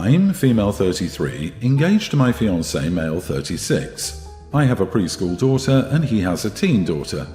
I'm female 33, engaged to my fiancé male 36. I have a preschool daughter and he has a teen daughter.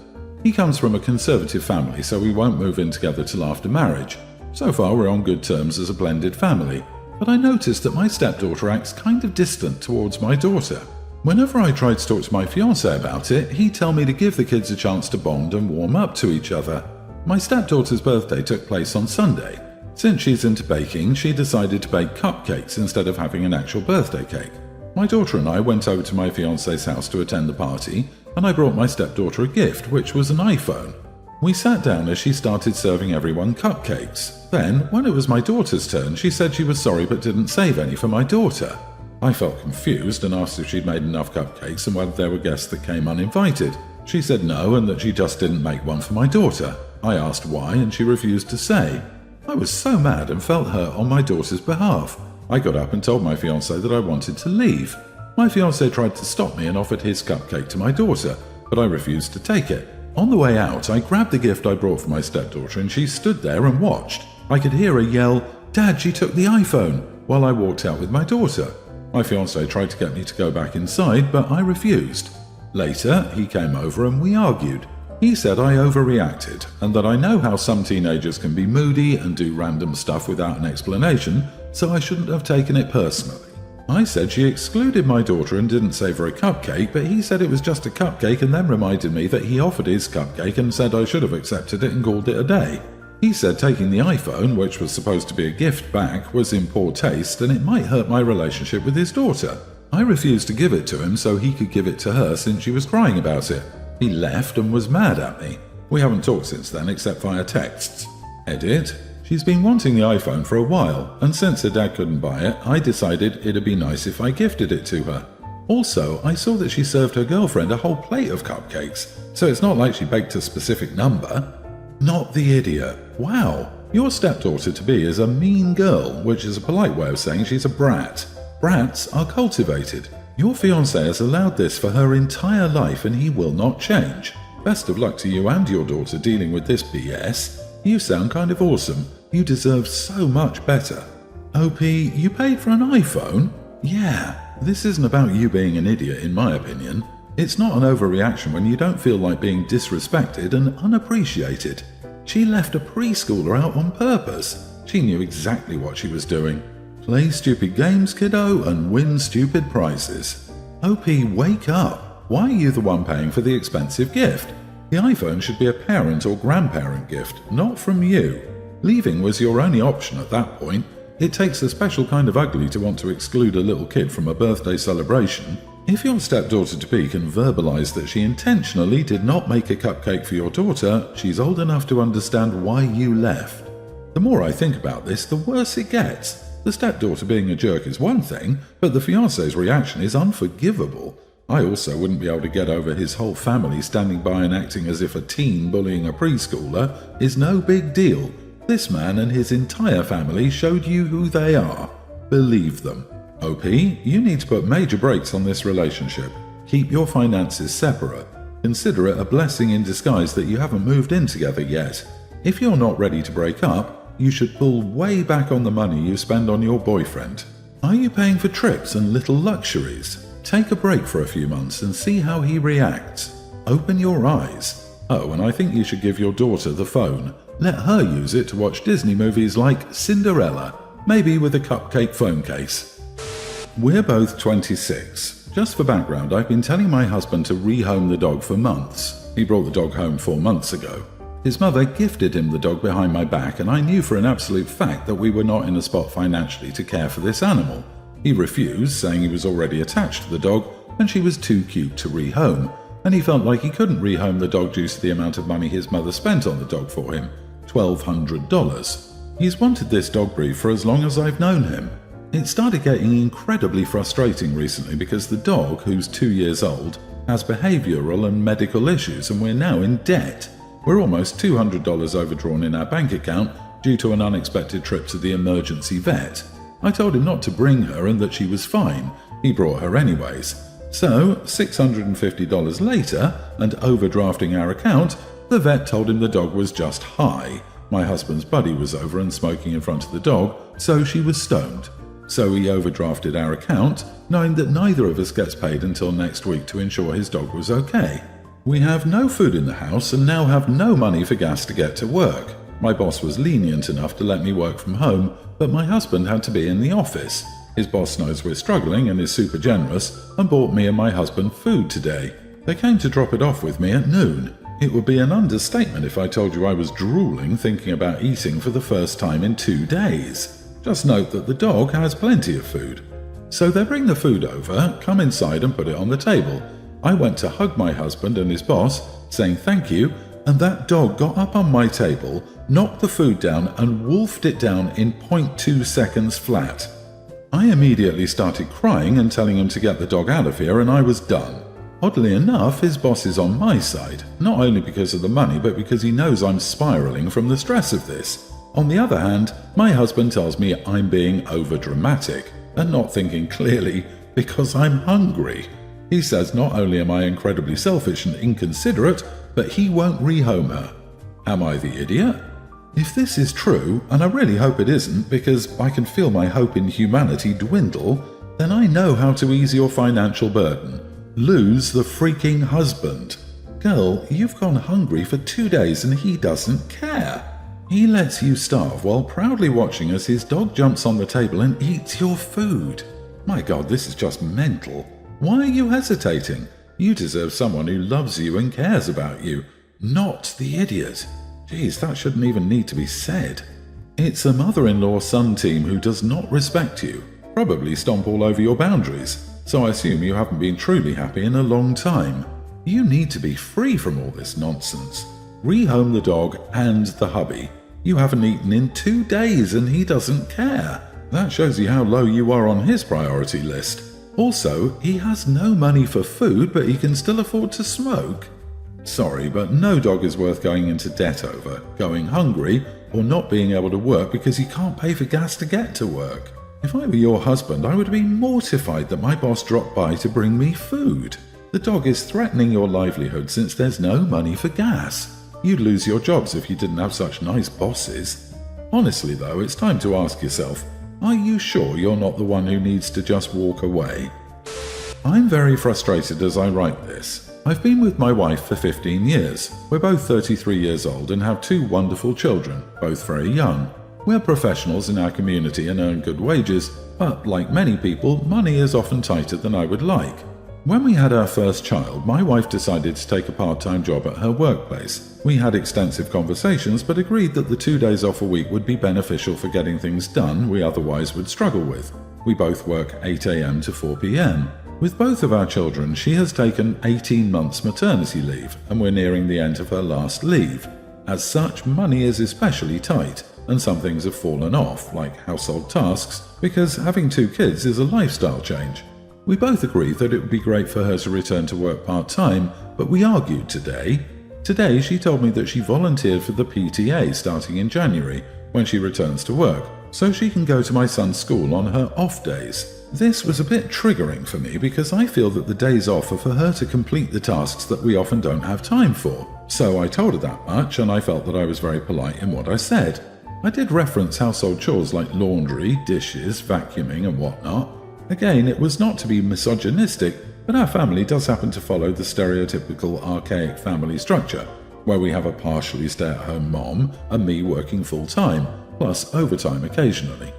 He comes from a conservative family, so we won't move in together till after marriage. So far we're on good terms as a blended family, but I noticed that my stepdaughter acts kind of distant towards my daughter. Whenever I try to talk to my fiancé about it, he'd tell me to give the kids a chance to bond and warm up to each other. My stepdaughter's birthday took place on Sunday. Since she's into baking, she decided to bake cupcakes instead of having an actual birthday cake. My daughter and I went over to my fiancé's house to attend the party, and I brought my stepdaughter a gift, which was an iPhone. We sat down as she started serving everyone cupcakes. Then, when it was my daughter's turn, she said she was sorry but didn't save any for my daughter. I felt confused and asked if she'd made enough cupcakes and whether there were guests that came uninvited. She said no and that she just didn't make one for my daughter. I asked why and she refused to say. I was so mad and felt hurt on my daughter's behalf. I got up and told my fiancé that I wanted to leave. My fiancé tried to stop me and offered his cupcake to my daughter, but I refused to take it. On the way out, I grabbed the gift I brought for my stepdaughter and she stood there and watched. I could hear her yell, "Dad, she took the iPhone," while I walked out with my daughter. My fiancé tried to get me to go back inside, but I refused. Later, he came over and we argued. He said I overreacted and that I know how some teenagers can be moody and do random stuff without an explanation, so I shouldn't have taken it personally. I said she excluded my daughter and didn't save her a cupcake, but he said it was just a cupcake and then reminded me that he offered his cupcake and said I should have accepted it and called it a day. He said taking the iPhone, which was supposed to be a gift back, was in poor taste and it might hurt my relationship with his daughter. I refused to give it to him so he could give it to her since she was crying about it. He left and was mad at me. We haven't talked since then except via texts. Edit. She's been wanting the iPhone for a while, and since her dad couldn't buy it, I decided it'd be nice if I gifted it to her. Also, I saw that she served her girlfriend a whole plate of cupcakes, so it's not like she baked a specific number. Not the idiot. Wow, your stepdaughter-to-be is a mean girl, which is a polite way of saying she's a brat. Brats are cultivated. Your fiancé has allowed this for her entire life and he will not change. Best of luck to you and your daughter dealing with this BS. You sound kind of awesome. You deserve so much better. OP, you paid for an iPhone? Yeah, this isn't about you being an idiot in my opinion. It's not an overreaction when you don't feel like being disrespected and unappreciated. She left a preschooler out on purpose. She knew exactly what she was doing. Play stupid games, kiddo, and win stupid prizes. OP, wake up. Why are you the one paying for the expensive gift? The iPhone should be a parent or grandparent gift, not from you. Leaving was your only option at that point. It takes a special kind of ugly to want to exclude a little kid from a birthday celebration. If your stepdaughter-to-be can verbalize that she intentionally did not make a cupcake for your daughter, she's old enough to understand why you left. The more I think about this, the worse it gets. The stepdaughter being a jerk is one thing, but the fiancé's reaction is unforgivable. I also wouldn't be able to get over his whole family standing by and acting as if a teen bullying a preschooler is no big deal. This man and his entire family showed you who they are. Believe them. OP, you need to put major brakes on this relationship. Keep your finances separate. Consider it a blessing in disguise that you haven't moved in together yet. If you're not ready to break up, you should pull way back on the money you spend on your boyfriend. Are you paying for trips and little luxuries? Take a break for a few months and see how he reacts. Open your eyes. Oh, and I think you should give your daughter the phone. Let her use it to watch Disney movies like Cinderella, maybe with a cupcake phone case. We're both 26. Just for background, I've been telling my husband to rehome the dog for months. He brought the dog home 4 months ago. His mother gifted him the dog behind my back, and I knew for an absolute fact that we were not in a spot financially to care for this animal. He refused, saying he was already attached to the dog and she was too cute to rehome, and he felt like he couldn't rehome the dog due to the amount of money his mother spent on the dog for him, $1,200. He's wanted this dog breed for as long as I've known him. It started getting incredibly frustrating recently because the dog, who's 2 years old, has behavioral and medical issues and we're now in debt. We're almost $200 overdrawn in our bank account due to an unexpected trip to the emergency vet. I told him not to bring her and that she was fine. He brought her anyways. So, $650 later, and overdrafting our account, the vet told him the dog was just high. My husband's buddy was over and smoking in front of the dog, so she was stoned. So he overdrafted our account, knowing that neither of us gets paid until next week to ensure his dog was okay. We have no food in the house and now have no money for gas to get to work. My boss was lenient enough to let me work from home, but my husband had to be in the office. His boss knows we're struggling and is super generous and bought me and my husband food today. They came to drop it off with me at noon. It would be an understatement if I told you I was drooling thinking about eating for the first time in 2 days. Just note that the dog has plenty of food. So they bring the food over, come inside and put it on the table. I went to hug my husband and his boss, saying thank you, and that dog got up on my table, knocked the food down and wolfed it down in 0.2 seconds flat. I immediately started crying and telling him to get the dog out of here, and I was done. Oddly enough, his boss is on my side, not only because of the money but because he knows I'm spiraling from the stress of this. On the other hand, my husband tells me I'm being overdramatic and not thinking clearly because I'm hungry. He says not only am I incredibly selfish and inconsiderate, but he won't rehome her. Am I the idiot? If this is true, and I really hope it isn't because I can feel my hope in humanity dwindle, then I know how to ease your financial burden. Lose the freaking husband. Girl, you've gone hungry for 2 days and he doesn't care. He lets you starve while proudly watching as his dog jumps on the table and eats your food. My God, this is just mental. Why are you hesitating? You deserve someone who loves you and cares about you, not the idiot. Geez, that shouldn't even need to be said. It's a mother-in-law son team who does not respect you, probably stomp all over your boundaries, so I assume you haven't been truly happy in a long time. You need to be free from all this nonsense. Rehome the dog and the hubby. You haven't eaten in 2 days and he doesn't care. That shows you how low you are on his priority list. Also, he has no money for food, but he can still afford to smoke. Sorry, but no dog is worth going into debt over, going hungry, or not being able to work because he can't pay for gas to get to work. If I were your husband, I would be mortified that my boss dropped by to bring me food. The dog is threatening your livelihood since there's no money for gas. You'd lose your jobs if you didn't have such nice bosses. Honestly though, it's time to ask yourself, are you sure you're not the one who needs to just walk away? I'm very frustrated as I write this. I've been with my wife for 15 years. We're both 33 years old and have 2 wonderful children, both very young. We're professionals in our community and earn good wages, but like many people, money is often tighter than I would like. When we had our first child, my wife decided to take a part-time job at her workplace. We had extensive conversations but agreed that the 2 days off a week would be beneficial for getting things done we otherwise would struggle with. We both work 8 a.m. to 4 p.m. With both of our children, she has taken 18 months maternity leave, and we're nearing the end of her last leave. As such, money is especially tight, and some things have fallen off, like household tasks, because having 2 kids is a lifestyle change. We both agreed that it would be great for her to return to work part-time, but we argued today. Today, she told me that she volunteered for the PTA starting in January, when she returns to work, so she can go to my son's school on her off days. This was a bit triggering for me because I feel that the days off are for her to complete the tasks that we often don't have time for. So I told her that much, and I felt that I was very polite in what I said. I did reference household chores like laundry, dishes, vacuuming and whatnot. Again, it was not to be misogynistic, but our family does happen to follow the stereotypical archaic family structure, where we have a partially stay-at-home mom and me working full-time, plus overtime occasionally.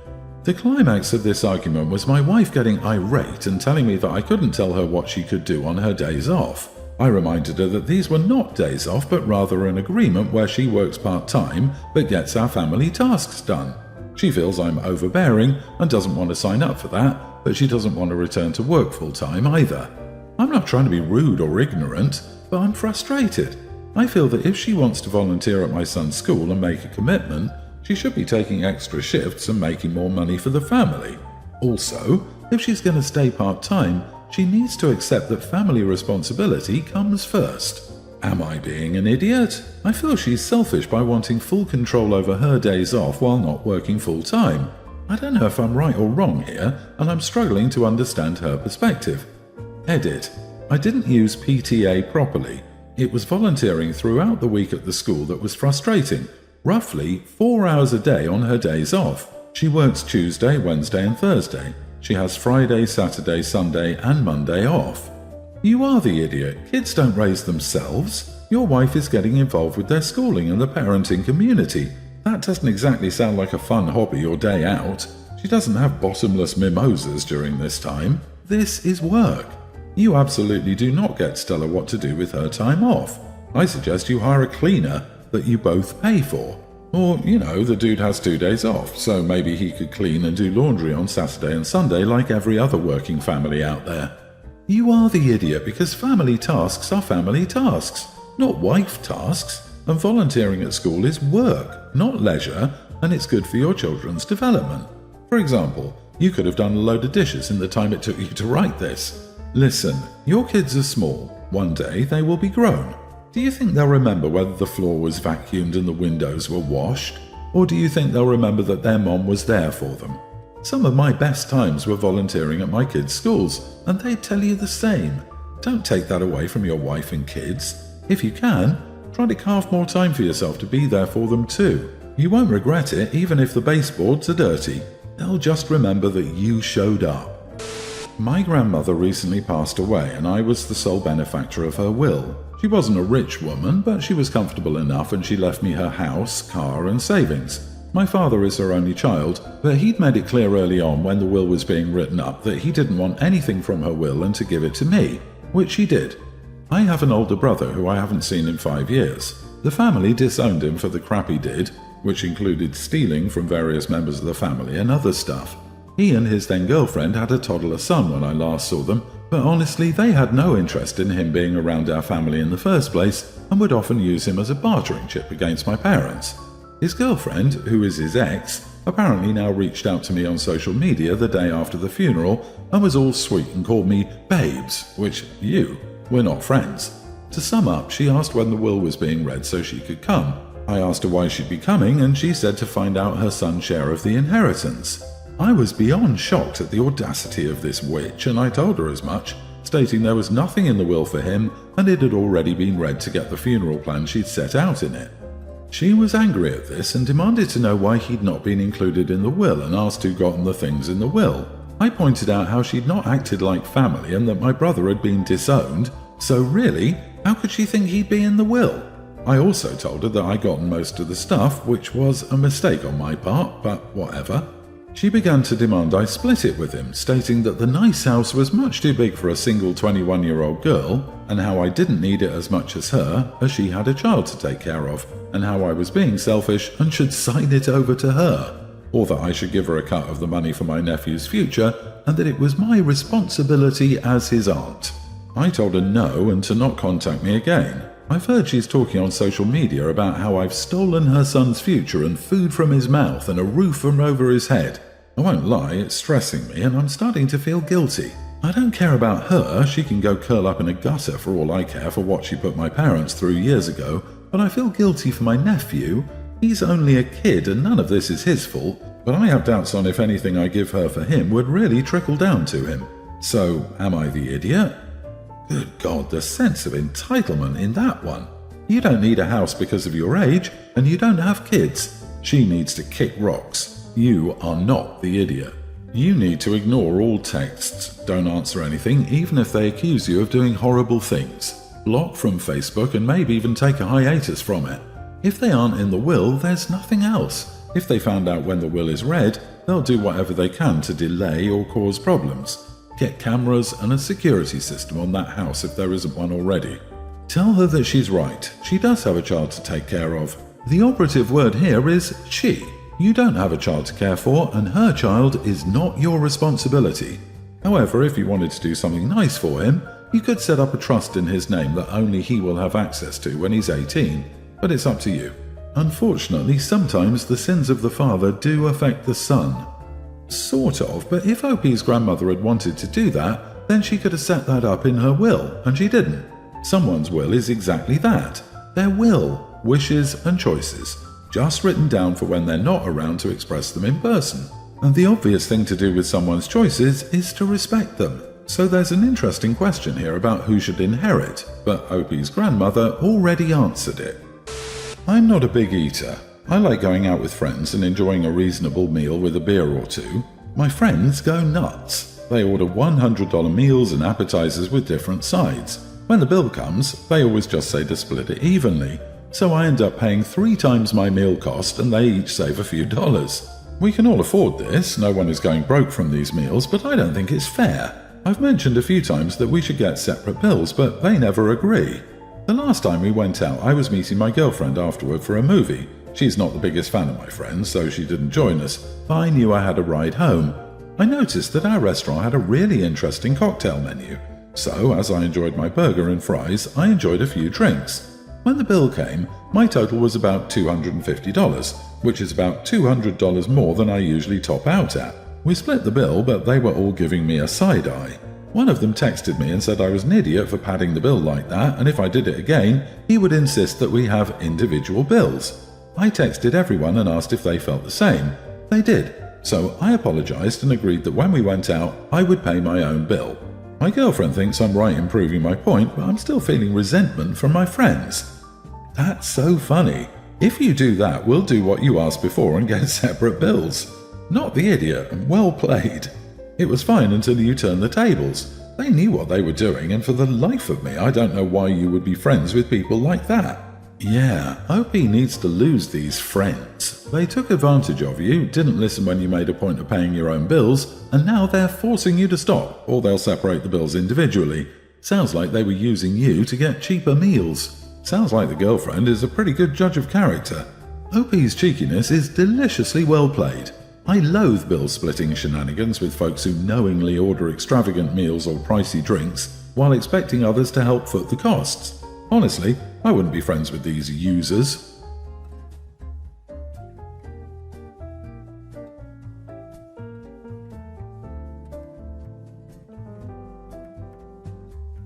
The climax of this argument was my wife getting irate and telling me that I couldn't tell her what she could do on her days off. I reminded her that these were not days off, but rather an agreement where she works part-time but gets our family tasks done. She feels I'm overbearing and doesn't want to sign up for that, but she doesn't want to return to work full-time either. I'm not trying to be rude or ignorant, but I'm frustrated. I feel that if she wants to volunteer at my son's school and make a commitment, she should be taking extra shifts and making more money for the family. Also, if she's going to stay part-time, she needs to accept that family responsibility comes first. Am I being an idiot? I feel she's selfish by wanting full control over her days off while not working full-time. I don't know if I'm right or wrong here, and I'm struggling to understand her perspective. Edit. I didn't use PTA properly. It was volunteering throughout the week at the school that was frustrating. Roughly 4 hours a day on her days off. She works Tuesday, Wednesday and Thursday. She has Friday, Saturday, Sunday and Monday off. You are the idiot. Kids don't raise themselves. Your wife is getting involved with their schooling and the parenting community. That doesn't exactly sound like a fun hobby or day out. She doesn't have bottomless mimosas during this time. This is work. You absolutely do not get Stella what to do with her time off. I suggest you hire a cleaner that you both pay for. Or, the dude has 2 days off, so maybe he could clean and do laundry on Saturday and Sunday like every other working family out there. You are the idiot because family tasks are family tasks, not wife tasks, and volunteering at school is work, not leisure, and it's good for your children's development. For example, you could have done a load of dishes in the time it took you to write this. Listen, your kids are small. One day they will be grown. Do you think they'll remember whether the floor was vacuumed and the windows were washed? Or do you think they'll remember that their mom was there for them? Some of my best times were volunteering at my kids' schools, and they'd tell you the same. Don't take that away from your wife and kids. If you can, try to carve more time for yourself to be there for them too. You won't regret it even if the baseboards are dirty. They'll just remember that you showed up. My grandmother recently passed away and I was the sole benefactor of her will. She wasn't a rich woman, but she was comfortable enough and she left me her house, car and savings. My father is her only child, but he'd made it clear early on when the will was being written up that he didn't want anything from her will and to give it to me, which he did. I have an older brother who I haven't seen in 5 years. The family disowned him for the crap he did, which included stealing from various members of the family and other stuff. He and his then girlfriend had a toddler son when I last saw them, but honestly they had no interest in him being around our family in the first place and would often use him as a bartering chip against my parents. His girlfriend, who is his ex, apparently now reached out to me on social media the day after the funeral and was all sweet and called me babes, which we're not friends. To sum up, she asked when the will was being read so she could come. I asked her why she'd be coming and she said to find out her son's share of the inheritance. I was beyond shocked at the audacity of this witch and I told her as much, stating there was nothing in the will for him and it had already been read to get the funeral plan she'd set out in it. She was angry at this and demanded to know why he'd not been included in the will and asked who'd gotten the things in the will. I pointed out how she'd not acted like family and that my brother had been disowned, so really, how could she think he'd be in the will? I also told her that I'd gotten most of the stuff, which was a mistake on my part, but whatever. She began to demand I split it with him, stating that the nice house was much too big for a single 21-year-old girl, and how I didn't need it as much as her, as she had a child to take care of, and how I was being selfish and should sign it over to her, or that I should give her a cut of the money for my nephew's future, and that it was my responsibility as his aunt. I told her no and to not contact me again. I've heard she's talking on social media about how I've stolen her son's future and food from his mouth and a roof from over his head. I won't lie, it's stressing me and I'm starting to feel guilty. I don't care about her, she can go curl up in a gutter for all I care for what she put my parents through years ago, but I feel guilty for my nephew. He's only a kid and none of this is his fault, but I have doubts on if anything I give her for him would really trickle down to him. So, am I the idiot? Good God, the sense of entitlement in that one. You don't need a house because of your age, and you don't have kids. She needs to kick rocks. You are not the idiot. You need to ignore all texts. Don't answer anything, even if they accuse you of doing horrible things. Block from Facebook and maybe even take a hiatus from it. If they aren't in the will, there's nothing else. If they found out when the will is read, they'll do whatever they can to delay or cause problems. Get cameras and a security system on that house if there isn't one already. Tell her that she's right. She does have a child to take care of. The operative word here is she. You don't have a child to care for, and her child is not your responsibility. However, if you wanted to do something nice for him, you could set up a trust in his name that only he will have access to when he's 18, but it's up to you. Unfortunately, sometimes the sins of the father do affect the son. Sort of, but if OP's grandmother had wanted to do that, then she could have set that up in her will, and she didn't. Someone's will is exactly that. Their will, wishes and choices, just written down for when they're not around to express them in person. And the obvious thing to do with someone's choices is to respect them. So there's an interesting question here about who should inherit, but OP's grandmother already answered it. I'm not a big eater. I like going out with friends and enjoying a reasonable meal with a beer or two. My friends go nuts. They order $100 meals and appetizers with different sides. When the bill comes, they always just say to split it evenly. So I end up paying 3 times my meal cost and they each save a few dollars. We can all afford this, no one is going broke from these meals, but I don't think it's fair. I've mentioned a few times that we should get separate bills, but they never agree. The last time we went out, I was meeting my girlfriend afterward for a movie. She's not the biggest fan of my friends, so she didn't join us, but I knew I had a ride home. I noticed that our restaurant had a really interesting cocktail menu. So, as I enjoyed my burger and fries, I enjoyed a few drinks. When the bill came, my total was about $250, which is about $200 more than I usually top out at. We split the bill, but they were all giving me a side eye. One of them texted me and said I was an idiot for padding the bill like that, and if I did it again, he would insist that we have individual bills. I texted everyone and asked if they felt the same. They did, so I apologized and agreed that when we went out, I would pay my own bill. My girlfriend thinks I'm right in proving my point, but I'm still feeling resentment from my friends. That's so funny. If you do that, we'll do what you asked before and get separate bills. Not the idiot, and well played. It was fine until you turned the tables. They knew what they were doing, and for the life of me, I don't know why you would be friends with people like that. Yeah, OP needs to lose these friends. They took advantage of you, didn't listen when you made a point of paying your own bills, and now they're forcing you to stop, or they'll separate the bills individually. Sounds like they were using you to get cheaper meals. Sounds like the girlfriend is a pretty good judge of character. OP's cheekiness is deliciously well played. I loathe bill-splitting shenanigans with folks who knowingly order extravagant meals or pricey drinks while expecting others to help foot the costs. Honestly, I wouldn't be friends with these users.